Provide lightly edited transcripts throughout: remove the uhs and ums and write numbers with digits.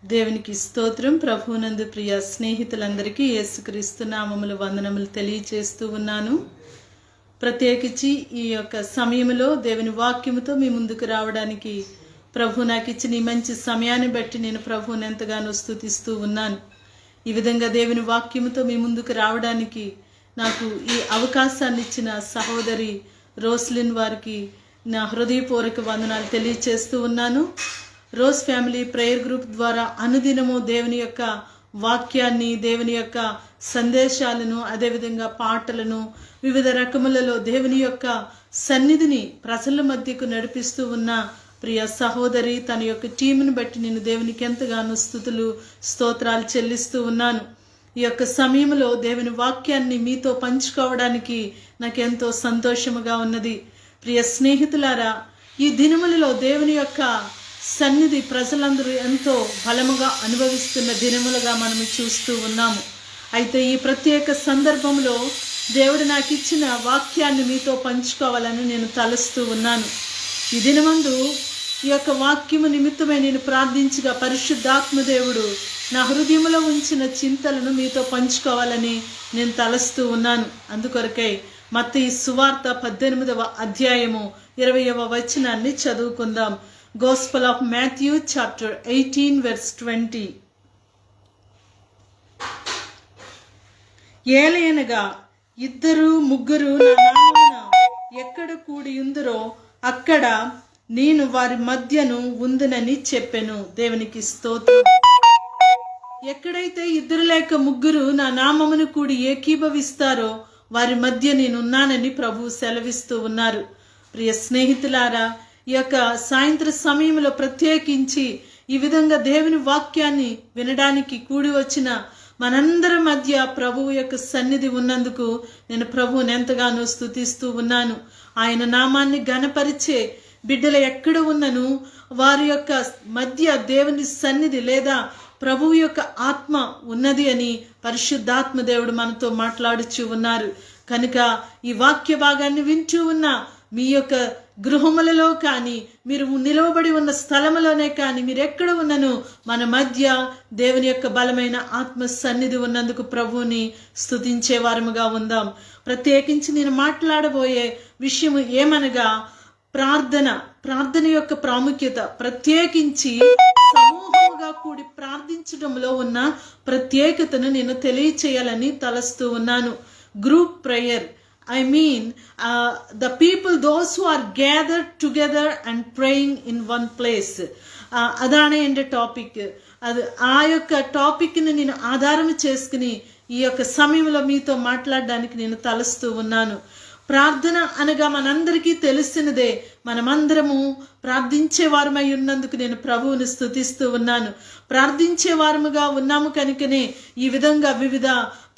దేవునికి స్తోత్రం. ప్రభువునందు ప్రియ స్నేహితులందరికీ యేసుక్రీస్తు నామములు వందనములు తెలియచేస్తూ ఉన్నాను. ప్రత్యేకించి ఈ యొక్క సమయంలో దేవుని వాక్యముతో మీ ముందుకు రావడానికి ప్రభు నాకు ఇచ్చిన ఈ మంచి సమయాన్ని బట్టి నేను ప్రభువుని ఎంతగానో స్తుతిస్తూ ఉన్నాను. ఈ విధంగా దేవుని వాక్యముతో మీ ముందుకు రావడానికి నాకు ఈ అవకాశాన్ని ఇచ్చిన సహోదరి రోస్లిన్ వారికి నా హృదయపూర్వక వందనాలు తెలియచేస్తూ ఉన్నాను. రోజ్ ఫ్యామిలీ ప్రేయర్ గ్రూప్ ద్వారా అనుదినము దేవుని యొక్క వాక్యాన్ని, దేవుని యొక్క సందేశాలను, అదేవిధంగా పాటలను, వివిధ రకములలో దేవుని యొక్క సన్నిధిని ప్రజల మధ్యకు నడిపిస్తూ ఉన్న ప్రియ సహోదరి, తన యొక్క టీంను బట్టి నేను దేవునికి ఎంతగానో స్తుతులు స్తోత్రాలు చెల్లిస్తూ ఉన్నాను. ఈ యొక్క సమయంలో దేవుని వాక్యాన్ని మీతో పంచుకోవడానికి నాకెంతో సంతోషముగా ఉన్నది. ప్రియ స్నేహితులారా, ఈ దినములలో దేవుని యొక్క సన్నిధి ప్రజలందరూ ఎంతో బలముగా అనుభవిస్తున్న దినములుగా మనము చూస్తూ ఉన్నాము. అయితే ఈ ప్రత్యేక సందర్భంలో దేవుడు నాకు ఇచ్చిన వాక్యాన్ని మీతో పంచుకోవాలని నేను తలుస్తూ ఉన్నాను. ఈ దినమందు ఈ యొక్క వాక్యము నిమిత్తమై నేను ప్రార్థించగా పరిశుద్ధాత్మ దేవుడు నా హృదయంలో ఉంచిన చింతలను మీతో పంచుకోవాలని నేను తలస్తూ ఉన్నాను. అందుకొరకై మత్తయి సువార్త 18వ అధ్యాయము 20వ వచనాన్ని చదువుకుందాం. Gospel of Matthew chapter 18 verse 20. ఏలయనగా ఇద్దరు ముగ్గురు నా నామమున ఎక్కడ కూడి ఉందరో అక్కడ నేను వారి మధ్యను ఉందునని చెప్పెను. దేవునికి స్తోత్రం. ఎక్కడైతే ఇద్దరు లేక ముగ్గురు నా నామమును కూడి ఏకీభవిస్తారో వారి మధ్య నేనున్నానని ప్రభువు సెలవిస్తూ ఉన్నారు. ప్రియ స్నేహితులారా, ఈ యొక్క సాయంత్ర సమయంలో ప్రత్యేకించి ఈ విధంగా దేవుని వాక్యాన్ని వినడానికి కూడి వచ్చిన మనందరి మధ్య ప్రభువు యొక్క సన్నిధి ఉన్నందుకు నేను ప్రభువుని ఎంతగానో స్తుతిస్తూ ఉన్నాను. ఆయన నామాన్ని ఘనపరిచే బిడ్డలు ఎక్కడ ఉన్నను వారి యొక్క మధ్య దేవుని సన్నిధి లేదా ప్రభువు యొక్క ఆత్మ ఉన్నది అని పరిశుద్ధాత్మ దేవుడు మనతో మాట్లాడుచూ ఉన్నారు. కనుక ఈ వాక్య భాగాన్ని వింటూ ఉన్న మీ యొక్క గృహములలో కానీ, మీరు నిలవబడి ఉన్న స్థలములోనే కానీ, మీరు ఎక్కడ ఉన్నను మన మధ్య దేవుని యొక్క బలమైన ఆత్మ సన్నిధి ఉన్నందుకు ప్రభువుని స్తుతించే వారముగా ఉందాం. ప్రత్యేకించి నేను మాట్లాడబోయే విషయము ఏమనగా ప్రార్థన యొక్క ప్రాముఖ్యత, ప్రత్యేకించి సమూహముగా కూడి ప్రార్థించడంలో ఉన్న ప్రత్యేకతను నేను తెలియచేయాలని తలస్తూ ఉన్నాను. Group prayer, I mean the people, those who are gathered together and praying in one place. అదానే ఎండే టాపిక్. అది ఆ యొక్క టాపిక్ని నేను ఆధారం చేసుకుని ఈ యొక్క సమయంలో మీతో మాట్లాడడానికి నేను తలస్తూ ఉన్నాను. ప్రార్థన అనగా మనందరికీ తెలిసినదే. మనమందరము ప్రార్థించే వారమై ఉన్నందుకు నేను ప్రభువుని స్తుతిస్తూ ఉన్నాను. ప్రార్థించే వారముగా ఉన్నాము కనుకనే ఈ విధంగా వివిధ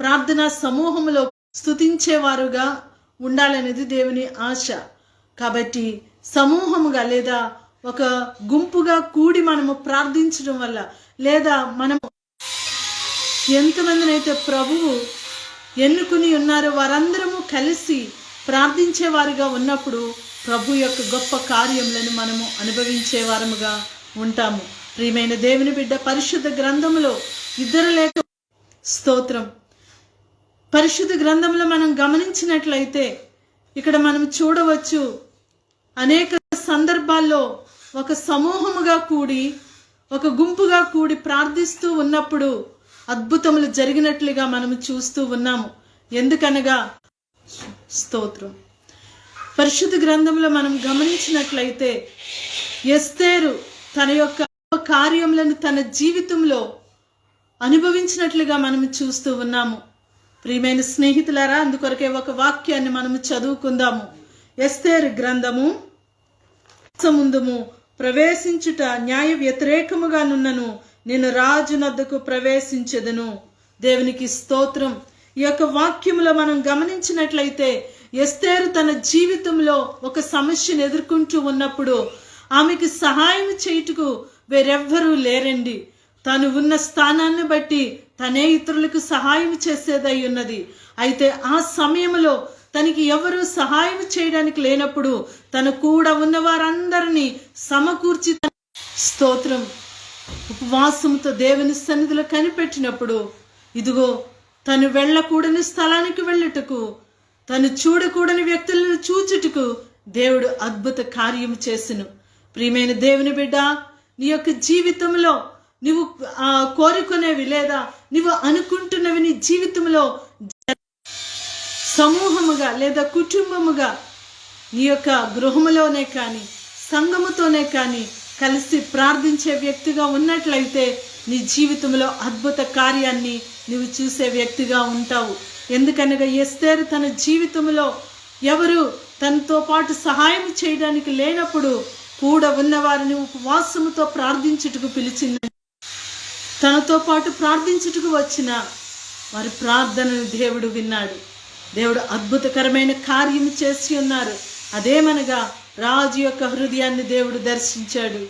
ప్రార్థనా సమూహంలో స్తుతించేవారుగా ఉండాలనేది దేవుని ఆశ. కాబట్టి సమూహముగా లేదా ఒక గుంపుగా కూడి మనము ప్రార్థించడం వల్ల, లేదా మనము ఎంతమందినైతే ప్రభువు ఎన్నుకుని ఉన్నారో వారందరము కలిసి ప్రార్థించేవారుగా ఉన్నప్పుడు ప్రభు యొక్క గొప్ప కార్యములను మనము అనుభవించేవారముగా ఉంటాము. ప్రియమైన దేవుని బిడ్డ, పరిశుద్ధ గ్రంథములో ఇద్దరు లేక స్తోత్రం. పరిశుద్ధ గ్రంథంలో మనం గమనించినట్లయితే ఇక్కడ మనం చూడవచ్చు, అనేక సందర్భాల్లో ఒక సమూహముగా కూడి, ఒక గుంపుగా కూడి ప్రార్థిస్తూ ఉన్నప్పుడు అద్భుతములు జరిగినట్లుగా మనం చూస్తూ ఉన్నాము. ఎందుకనగా స్తోత్రం, పరిశుద్ధ గ్రంథంలో మనం గమనించినట్లయితే ఎస్తేరు తన యొక్క కార్యములను తన జీవితంలో అనుభవించినట్లుగా మనం చూస్తూ ఉన్నాము. ప్రియమైన స్నేహితులారా, అందుకొరకే ఒక వాక్యాన్ని మనము చదువుకుందాము. ఎస్తేరు గ్రంథము ముందుము ప్రవేశించుట న్యాయ వ్యతిరేకముగా నున్నను, నేను రాజు నద్దకు ప్రవేశించెదను. దేవునికి స్తోత్రం. ఈ యొక్క వాక్యములో మనం గమనించినట్లయితే ఎస్తేరు తన జీవితంలో ఒక సమస్యను ఎదుర్కొంటూ ఉన్నప్పుడు ఆమెకి సహాయం చేయుటకు వేరెవ్వరూ లేరండి. తను ఉన్న స్థానాన్ని బట్టి తనే ఇతరులకు సహాయం చేసేదై ఉన్నది. అయితే ఆ సమయంలో తనకి ఎవరు సహాయం చేయడానికి లేనప్పుడు తను కూడా ఉన్న వారందరినీ సమకూర్చి స్తోత్రం ఉపవాసంతో దేవుని సన్నిధిలో కనిపెట్టినప్పుడు ఇదిగో తను వెళ్ళకూడని స్థలానికి వెళ్ళుటకు, తను చూడకూడని వ్యక్తులను చూచుటకు దేవుడు అద్భుత కార్యం చేసెను. ప్రియమైన దేవుని బిడ్డ, నీ యొక్క జీవితంలో నువ్వు కోరుకునేవి లేదా నువ్వు అనుకుంటున్నవి నీ జీవితంలో సమూహముగా లేదా కుటుంబముగా నీ యొక్క గృహములోనే కానీ సంఘముతోనే కానీ కలిసి ప్రార్థించే వ్యక్తిగా ఉన్నట్లయితే నీ జీవితంలో అద్భుత కార్యాన్ని నువ్వు చూసే వ్యక్తిగా ఉంటావు. ఎందుకనగా ఎస్తేరు తన జీవితంలో ఎవరు తనతో పాటు సహాయం చేయడానికి లేనప్పుడు కూడా ఉన్నవారిని ఉపవాసముతో ప్రార్థించుటకు పిలిచింది. తనతో పాటు ప్రార్థించుటకు వచ్చిన వారి ప్రార్థనను దేవుడు విన్నాడు. దేవుడు అద్భుతకరమైన కార్యం చేసి ఉన్నారు. అదేమనగా రాజు యొక్క హృదయాన్ని దేవుడు దర్శించాడు.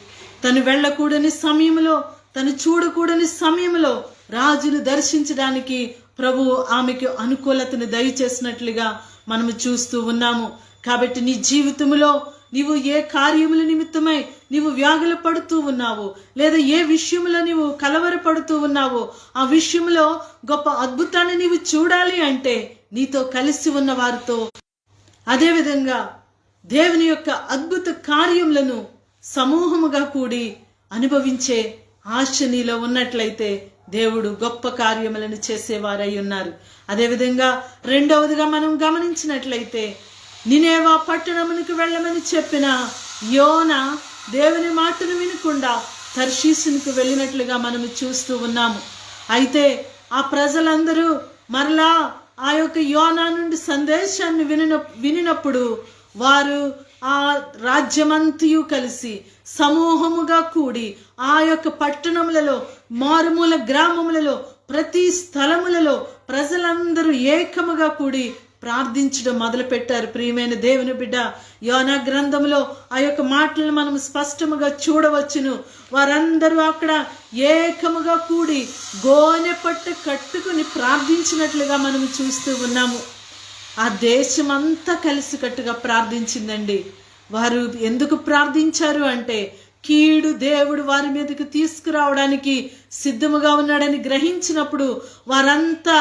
తను వెళ్ళకూడని సమయంలో, తను చూడకూడని సమయంలో రాజును దర్శించడానికి ప్రభువు ఆమెకు అనుకూలతను దయచేసినట్లుగా మనము చూస్తూ ఉన్నాము. కాబట్టి నీ జీవితంలో నీవు ఏ కార్యముల నిమిత్తమై నీవు వ్యాగుల పడుతూ ఉన్నావు, లేదా ఏ విషయంలో నీవు కలవరపడుతూ ఉన్నావో ఆ విషయంలో గొప్ప అద్భుతాన్ని నీవు చూడాలి అంటే నీతో కలిసి ఉన్న వారితో, అదేవిధంగా దేవుని యొక్క అద్భుత కార్యములను సమూహముగా కూడి అనుభవించే ఆశ నీలో ఉన్నట్లయితే దేవుడు గొప్ప కార్యములను చేసేవారై ఉన్నారు. అదేవిధంగా రెండవదిగా మనం గమనించినట్లయితే నినేవా పట్టణమునికి వెళ్ళమని చెప్పిన యోనా దేవుని మాటను వినకుండా తర్షీసునికి వెళ్ళినట్లుగా మనము చూస్తూ ఉన్నాము. అయితే ఆ ప్రజలందరూ మరలా ఆ యొక్క యోనా నుండి సందేశాన్ని వినినప్పుడు వారు ఆ రాజ్యమంతయు కలిసి సమూహముగా కూడి ఆ యొక్క పట్టణములలో, మారుమూల గ్రామములలో, ప్రతి స్థలములలో ప్రజలందరూ ఏకముగా కూడి ప్రార్థించడం మొదలు పెట్టారు. ప్రియమైన దేవుని బిడ్డ, యోనా గ్రంథంలో ఆ యొక్క మాటలను మనం స్పష్టముగా చూడవచ్చును. వారందరూ అక్కడ ఏకముగా కూడి గోనె పట్టు కట్టుకుని ప్రార్థించినట్లుగా మనం చూస్తూ ఉన్నాము. ఆ దేశం అంతా కలిసికట్టుగా ప్రార్థించిందండి. వారు ఎందుకు ప్రార్థించారు అంటే కీడు దేవుడు వారి మీదకి తీసుకురావడానికి సిద్ధముగా ఉన్నాడని గ్రహించినప్పుడు వారంతా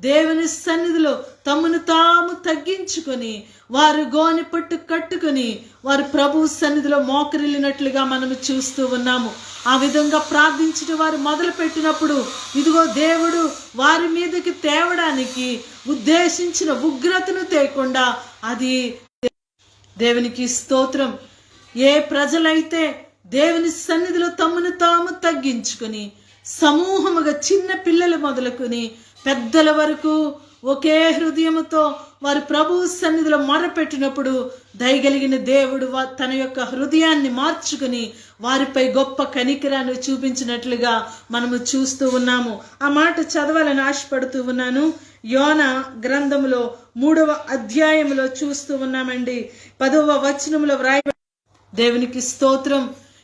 దేవుని సన్నిధిలో తమను తాము తగ్గించుకొని వారు గోనె పట్టు కట్టుకొని వారు ప్రభు సన్నిధిలో మోకరిల్లినట్లుగా మనము చూస్తూ ఉన్నాము. ఆ విధంగా ప్రార్థించడం వారు మొదలు పెట్టినప్పుడు ఇదిగో దేవుడు వారి మీదకి తేవడానికి ఉద్దేశించిన ఉగ్రతను తేకుండా అది దేవునికి స్తోత్రం. ఏ ప్రజలైతే దేవుని సన్నిధిలో తమను తాము తగ్గించుకొని సమూహముగా చిన్న పిల్లలు మొదలుకొని పెద్దల వరకు ఒకే హృదయముతో వారు ప్రభువు సన్నిధిలో మొరపెట్టినప్పుడు దయగలిగిన దేవుడు తన యొక్క హృదయాన్ని మార్చుకుని వారిపై గొప్ప కనికరాన్ని చూపించినట్లుగా మనము చూస్తూ ఉన్నాము. ఆ మాట చదవాలని ఆశపడుతూ ఉన్నాను. యోనా గ్రంథములో 3వ అధ్యాయములో చూస్తూ ఉన్నామండి. 10వ వచనములో వ్రాయబడి, దేవునికి స్తోత్రం.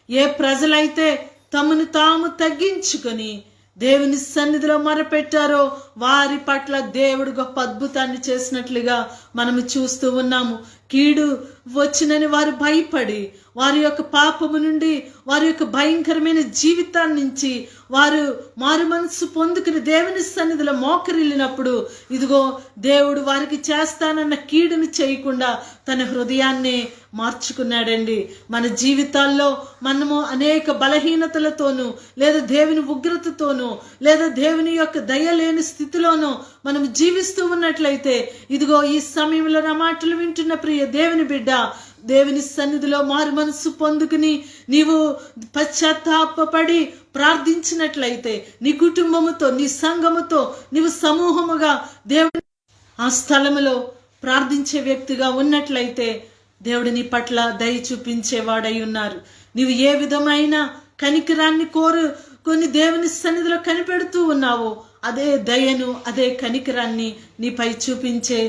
ఏ ప్రజలైతే తమను తాము తగ్గించుకొని దేవుని సన్నిధిలో మొరపెట్టారో వారి పట్ల దేవుడు గొప్ప అద్భుతాన్ని చేసినట్లుగా మనము చూస్తూ ఉన్నాము. కీడు వచ్చినని వారు భయపడి వారి యొక్క పాపము నుండి, వారి యొక్క భయంకరమైన జీవితాన్ని నుంచి వారు మారు మనసు పొందుకుని దేవుని సన్నిధిలో మోకరిల్లినప్పుడు ఇదిగో దేవుడు వారికి చేస్తానన్న కీడుని చేయకుండా తన హృదయాన్ని మార్చుకున్నాడండి. మన జీవితాల్లో మనము అనేక బలహీనతలతోనూ లేదా దేవుని ఉగ్రతతోనూ లేదా దేవుని యొక్క దయ లేని స్థితిలోనూ మనం జీవిస్తూ ఉన్నట్లయితే ఇదిగో ఈ సమయంలో నా మాటలు వింటున్న ప్రియ దేవుని బిడ్డ, దేవుని సన్నిధిలో మారు మనసు పొందుకుని నీవు పశ్చాత్తాపడి ప్రార్థించినట్లయితే నీ కుటుంబముతో, నీ సంఘముతో నీవు సమూహముగా దేవుని ఆ స్థలములో ప్రార్థించే వ్యక్తిగా ఉన్నట్లయితే దేవుడు నీ పట్ల దయ చూపించేవాడై ఉన్నారు. నీవు ఏ విధమైన కనికరాన్ని కోరుకొని దేవుని సన్నిధిలో కనిపెడుతూ ఉన్నావో అదే దయను, అదే కనికరాన్ని నీపై చూపించే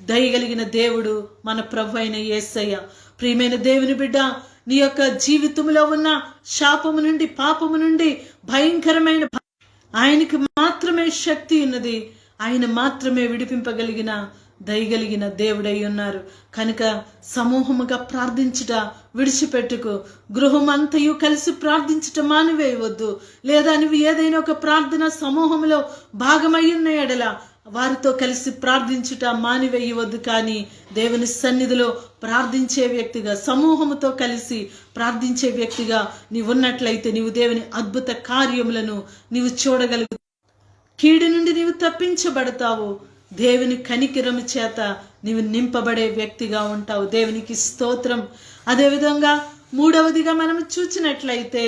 దయగలిగిన దేవుడు మన ప్రభు అయిన యేసయ్య. ప్రియమైన దేవుని బిడ్డ, నీ యొక్క జీవితంలో ఉన్న శాపము నుండి, పాపము నుండి, భయంకరమైన ఆయనకి మాత్రమే శక్తి ఉన్నది. ఆయన మాత్రమే విడిపింపగలిగిన దయగలిగిన దేవుడై ఉన్నారు. కనుక సమూహముగా ప్రార్థించుట విడిచిపెట్టుకు. గృహమంతయు కలిసి ప్రార్థించుట మానివేయవద్దు. లేదా నువ్వు ఏదైనా ఒక ప్రార్థన సమూహంలో భాగమయ్యున్న ఎడల వారితో కలిసి ప్రార్థించుట మానివేయవద్దు. కానీ దేవుని సన్నిధిలో ప్రార్థించే వ్యక్తిగా, సమూహముతో కలిసి ప్రార్థించే వ్యక్తిగా నీవు ఉన్నట్లయితే నీవు దేవుని అద్భుత కార్యములను నీవు చూడగలుగుతావు. కీడు నుండి నీవు తప్పించబడతావు. దేవుని కనికిరము చేత నీవు నింపబడే వ్యక్తిగా ఉంటావు. దేవునికి స్తోత్రం. అదేవిధంగా మూడవదిగా మనం చూచినట్లయితే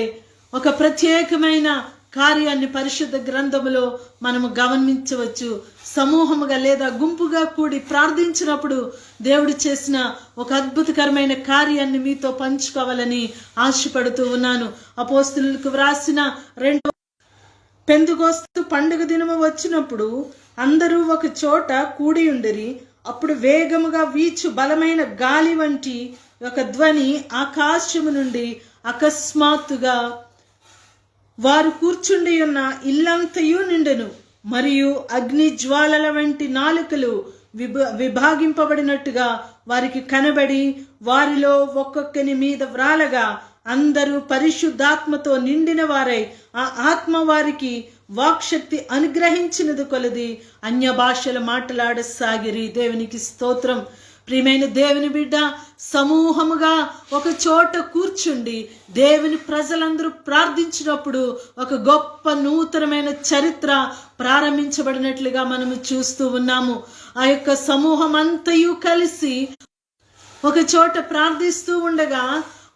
ఒక ప్రత్యేకమైన కార్యాన్ని పరిశుద్ధ గ్రంథములో మనము గమనించవచ్చు. సమూహముగా లేదా గుంపుగా కూడి ప్రార్థించినప్పుడు దేవుడు చేసిన ఒక అద్భుతకరమైన కార్యాన్ని మీతో పంచుకోవాలని ఆశపడుతూ ఉన్నాను. అపోస్తలులకు వ్రాసిన 2 పెంతెకొస్తు పండుగ దినము వచ్చినప్పుడు అందరూ ఒక చోట కూడి ఉండిరి. అప్పుడు వేగముగా వీచు బలమైన గాలి వంటి ఒక ధ్వని ఆకాశము నుండి అకస్మాత్తుగా వారు కూర్చుండి ఉన్న ఇల్లంతయు నిండెను. మరియు అగ్ని జ్వాలల వంటి నాలుకలు విభాగింపబడినట్టుగా వారికి కనబడి వారిలో ఒక్కొక్కని మీద వ్రాలగా అందరూ పరిశుద్ధాత్మతో నిండిన వారై ఆ ఆత్మ వారికి వాక్శక్తి అనుగ్రహించినది కొలది అన్య భాషలు మాట్లాడసాగిరి. దేవునికి స్తోత్రం. ప్రియమైన దేవుని బిడ్డ, సమూహముగా ఒక చోట కూర్చుండి దేవుని ప్రజలందరూ ప్రార్థించినప్పుడు ఒక గొప్ప నూతనమైన చరిత్ర ప్రారంభించబడినట్లుగా మనము చూస్తూ ఉన్నాము. ఆ యొక్క సమూహం అంతయు కలిసి ఒక చోట ప్రార్థిస్తూ ఉండగా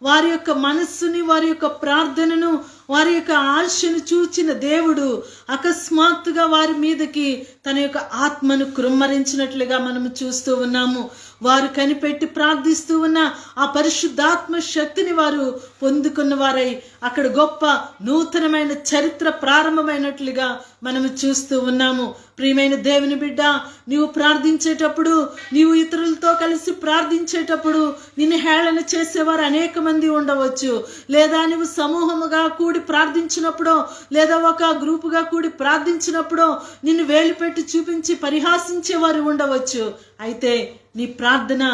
వారి యొక్క మనస్సుని, వారి యొక్క ప్రార్థనను, వారి యొక్క ఆశను చూచిన దేవుడు అకస్మాత్తుగా వారి మీదకి తన యొక్క ఆత్మను కృమ్మరించినట్లుగా మనము చూస్తూ ఉన్నాము. వారు కనిపెట్టి ప్రార్థిస్తూ ఉన్న ఆ పరిశుద్ధాత్మ శక్తిని వారు పొందుకున్న వారై అక్కడ గొప్ప నూతనమైన చరిత్ర ప్రారంభమైనట్లుగా మనము చూస్తూ ఉన్నాము. ప్రియమైన దేవుని బిడ్డ, నీవు ప్రార్థించేటప్పుడు, నీవు ఇతరులతో కలిసి ప్రార్థించేటప్పుడు నిన్ను హేళన చేసేవారు అనేక మంది ఉండవచ్చు. లేదా నువ్వు సమూహముగా కూడి ప్రార్థించినప్పుడో, లేదా ఒక గ్రూపుగా కూడి ప్రార్థించినప్పుడో నిన్ను వేలు పెట్టి చూపించి పరిహాసించేవారు ఉండవచ్చు. అయితే నీ ప్రార్థన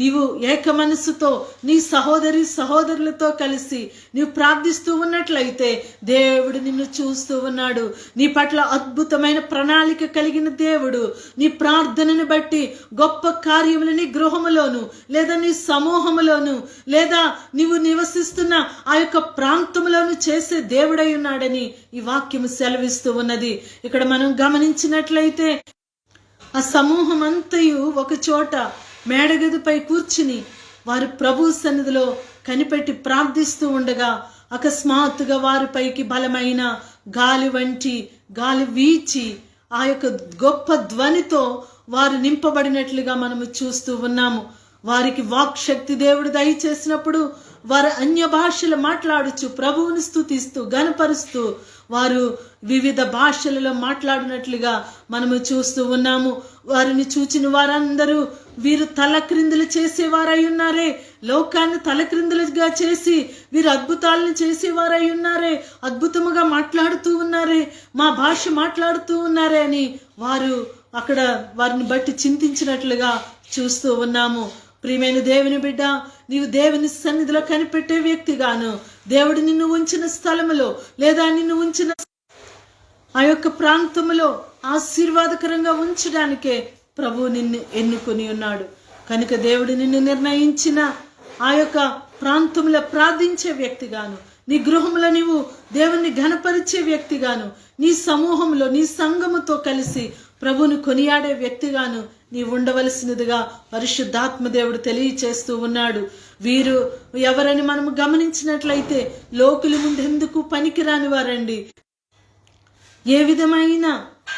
నీవు ఏక మనస్సుతో నీ సహోదరులతో కలిసి నీవు ప్రార్థిస్తూ ఉన్నట్లయితే దేవుడు నిన్ను చూస్తూ ఉన్నాడు. నీ పట్ల అద్భుతమైన ప్రణాళిక కలిగిన దేవుడు నీ ప్రార్థనను బట్టి గొప్ప కార్యములు నీ గృహములోను, లేదా నీ సమూహములోను, లేదా నీవు నివసిస్తున్న ఆ యొక్క ప్రాంతంలోను చేసే దేవుడై ఉన్నాడని ఈ వాక్యము సెలవిస్తూ ఉన్నది. ఇక్కడ మనం గమనించినట్లయితే ఆ సమూహం అంతయు ఒక చోట మేడగదిపై కూర్చుని వారు ప్రభు సన్నిధిలో కనిపెట్టి ప్రార్థిస్తూ ఉండగా అకస్మాత్తుగా వారిపైకి బలమైన గాలి వంటి గాలి వీచి ఆ యొక్క గొప్ప ధ్వనితో వారు నింపబడినట్లుగా మనము చూస్తూ ఉన్నాము. వారికి వాక్శక్తి దేవుడు దయచేసినప్పుడు వారు అన్య భాషలు మాట్లాడుచు ప్రభువుని స్తుతిస్తూ గణపరుస్తూ వారు వివిధ భాషలలో మాట్లాడినట్లుగా మనము చూస్తూ ఉన్నాము. వారిని చూచిన వారందరూ వీరు తలక్రిందులు చేసేవారై ఉన్నారే, లోకాన్ని తలక్రిందులుగా చేసి వీరు అద్భుతాలను చేసేవారై ఉన్నారే, అద్భుతముగా మాట్లాడుతూ ఉన్నారే, మా భాష మాట్లాడుతూ ఉన్నారే అని వారు అక్కడ వారిని బట్టి చింతించినట్లుగా చూస్తూ ఉన్నాము. ప్రియమైన దేవుని బిడ్డ, నీవు దేవుని సన్నిధిలో కనిపెట్టే వ్యక్తిగాను, దేవుడు నిన్ను ఉంచిన స్థలములో లేదా నిన్ను ఉంచిన ఆ యొక్క ప్రాంతములో ఆశీర్వాదకరంగా ఉంచడానికే ప్రభు నిన్ను ఎన్నుకొని ఉన్నాడు. కనుక దేవుడు నిన్ను నిర్ణయించిన ఆ యొక్క ప్రాంతంలో ప్రార్థించే వ్యక్తిగాను, నీ గృహంలో నీవు దేవుణ్ణి ఘనపరిచే వ్యక్తిగాను, నీ సమూహంలో నీ సంఘముతో కలిసి ప్రభువును కొనియాడే వ్యక్తిగాను నీవు ఉండవలసినదిగా పరిశుద్ధాత్మ దేవుడు తెలియచేస్తూ ఉన్నాడు. వీరు ఎవరని మనము గమనించినట్లయితే లోకుల ముందు ఎందుకు పనికిరాని వారండి. ఏ విధమైన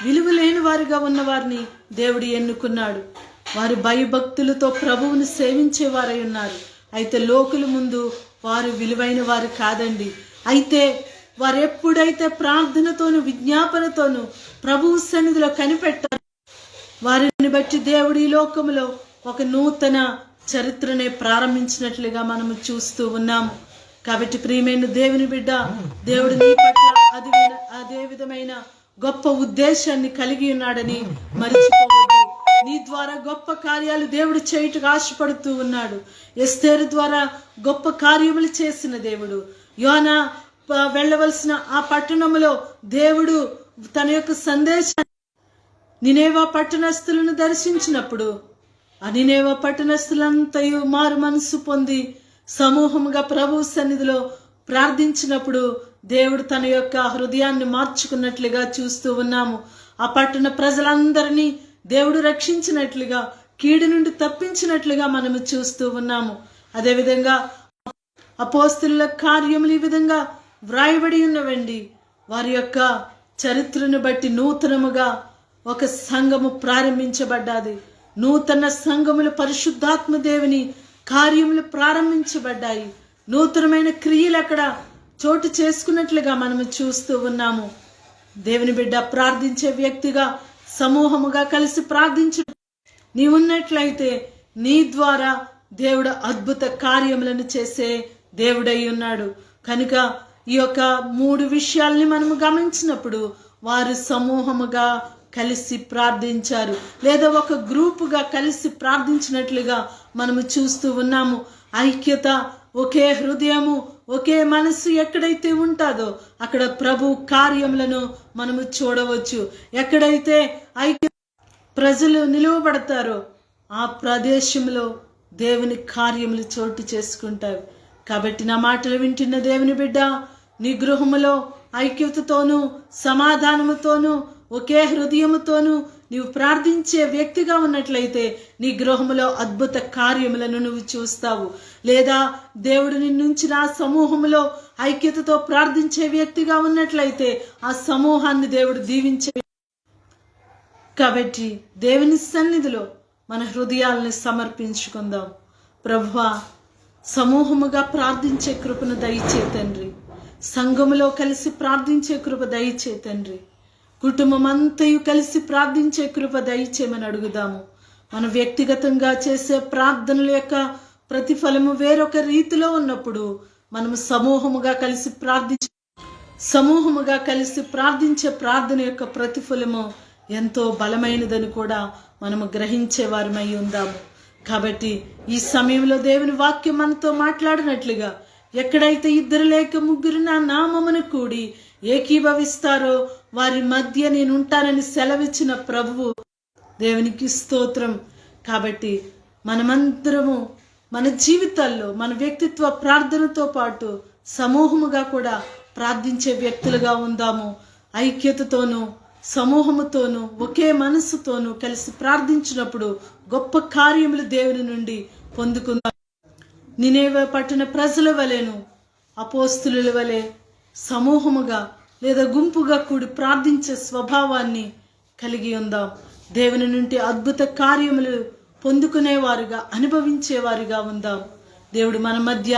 విలువ లేని వారిగా ఉన్న వారిని దేవుడు ఎన్నుకున్నాడు. వారు భయభక్తులతో ప్రభువును సేవించేవారై ఉన్నారు. అయితే లోకుల ముందు వారు విలువైన వారు కాదండి. అయితే వారు ఎప్పుడైతే ప్రార్థనతోను విజ్ఞాపనతోను ప్రభువు సన్నిధిలో కనిపెట్టారు, వారిని బట్టి దేవుడు ఈ లోకములో ఒక నూతన చరిత్రనే ప్రారంభించినట్లుగా మనము చూస్తూ ఉన్నాము. కాబట్టి ప్రియమైన దేవుని బిడ్డ, దేవుడు నీ పట్ల అదే విధమైన గొప్ప ఉద్దేశాన్ని కలిగి ఉన్నాడని మర్చిపోవద్దు. నీ ద్వారా గొప్ప కార్యాలు దేవుడు చేయుటకు ఆశపడుతూ ఉన్నాడు. ఎస్తేరు ద్వారా గొప్ప కార్యములు చేసిన దేవుడు. యోనా వెళ్ళవలసిన ఆ పట్టణంలో దేవుడు తన యొక్క సందేశాన్ని నినేవా పట్టణస్థులను దర్శించినప్పుడు ఆ నినేవా పట్టణస్థులంతయు మారు మనసు పొంది సమూహముగా ప్రభు సన్నిధిలో ప్రార్థించినప్పుడు దేవుడు తన యొక్క హృదయాన్ని మార్చుకున్నట్లుగా చూస్తూ ఉన్నాము. ఆ పట్టణ ప్రజలందరినీ దేవుడు రక్షించినట్లుగా, కీడు నుండి తప్పించినట్లుగా మనము చూస్తూ ఉన్నాము. అదేవిధంగా అపోస్తలుల కార్యములు ఈ విధంగా వ్రాయబడి ఉన్నవండి. వారి యొక్క చరిత్రను బట్టి నూతనముగా ఒక సంఘము ప్రారంభించబడ్డాది. నూతన సంఘములు పరిశుద్ధాత్మ దేవుని కార్యములు ప్రారంభించబడ్డాయి. నూతనమైన క్రియలు అక్కడ చోటు చేసుకున్నట్లుగా మనము చూస్తూ ఉన్నాము. దేవుని బిడ్డ ప్రార్థించే వ్యక్తిగా సమూహముగా కలిసి ప్రార్థించు నీవున్నట్లయితే నీ ద్వారా దేవుడు అద్భుత కార్యములను చేసే దేవుడై ఉన్నాడు. కనుక ఈ యొక్క 3 విషయాల్ని మనము గమనించినప్పుడు వారు సమూహముగా కలిసి ప్రార్థించారు, లేదా ఒక గ్రూపుగా కలిసి ప్రార్థించినట్లుగా మనము చూస్తూ ఉన్నాము. ఐక్యత, ఒకే హృదయము, ఒకే మనసు ఎక్కడైతే ఉంటుందో అక్కడ ప్రభు కార్యములను మనము చూడవచ్చు. ఎక్కడైతే ఐక్య ప్రజలు నిలువబడతారో ఆ ప్రదేశంలో దేవుని కార్యములు చోటు చేసుకుంటారు. కాబట్టి నా మాటలు వింటున్న దేవుని బిడ్డ, నీ గృహములో ఐక్యతతోనూ సమాధానముతోనూ ఒకే హృదయముతోనూ నీవు ప్రార్థించే వ్యక్తిగా ఉన్నట్లయితే నీ గృహములో అద్భుత కార్యములను నువ్వు చూస్తావు. లేదా దేవుడు నిన్నుంచిన ఆ సమూహములో ఐక్యతతో ప్రార్థించే వ్యక్తిగా ఉన్నట్లయితే ఆ సమూహాన్ని దేవుడు దీవించే. కాబట్టి దేవుని సన్నిధిలో మన హృదయాలను సమర్పించుకుందాం. ప్రభువా, సమూహముగా ప్రార్థించే కృపను దయచే తండ్రి. సంఘములో కలిసి ప్రార్థించే కృప దయచే తండ్రి. కుటుంబం అంతయు కలిసి ప్రార్థించే కృప దయచేయమని అడుగుదాము. మన వ్యక్తిగతంగా చేసే ప్రార్థనల యొక్క ప్రతిఫలము వేరొక రీతిలో ఉన్నప్పుడు మనము సమూహముగా కలిసి ప్రార్థించే ప్రార్థన యొక్క ప్రతిఫలము ఎంతో బలమైనదని కూడా మనము గ్రహించేవారమై ఉందాము. కాబట్టి ఈ సమయంలో దేవుని వాక్యం మనతో మాట్లాడినట్లుగా ఎక్కడైతే 2 లేక 3 నా నామమును కూడి ఏకీభవిస్తారో వారి మధ్య నేను ఉంటానని సెలవిచ్చిన ప్రభువు దేవునికి స్తోత్రం. కాబట్టి మనమందరము మన జీవితాల్లో మన వ్యక్తిత్వ ప్రార్థనతో పాటు సమూహముగా కూడా ప్రార్థించే వ్యక్తులుగా ఉందాము. ఐక్యతతోనూ సమూహముతోనూ ఒకే మనస్సుతోనూ కలిసి ప్రార్థించినప్పుడు గొప్ప కార్యములు దేవుని నుండి పొందుకుందాం. నినేవే పట్టణ ప్రజల వలెను అపోస్తులుల వలె సమూహముగా లేదా గుంపుగా కూడి ప్రార్థించే స్వభావాన్ని కలిగి ఉందాం. దేవుని నుండి అద్భుత కార్యములు పొందుకునేవారుగా, అనుభవించేవారుగా ఉందాం. దేవుడు మన మధ్య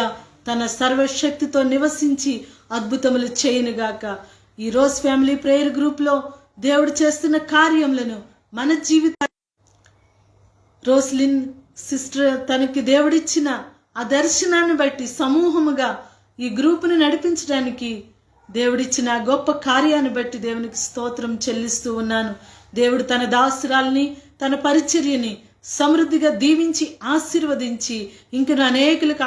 తన సర్వశక్తితో నివసించి అద్భుతములు చేయనుగాక. ఈ రోజ్ ఫ్యామిలీ ప్రేయర్ గ్రూప్లో దేవుడు చేస్తున్న కార్యములను మన జీవిత రోస్లిన్ సిస్టర్ తనకి దేవుడిచ్చిన ఆ దర్శనాన్ని బట్టి సమూహముగా ఈ గ్రూపును నడిపించడానికి దేవుడిచ్చిన గొప్ప కార్యాన్ని బట్టి దేవునికి స్తోత్రం చెల్లిస్తూ ఉన్నాను. దేవుడు తన దాసురాల్ని, తన పరిచర్యని సమృద్ధిగా దీవించి ఆశీర్వదించి ఇంకను అనేకులకు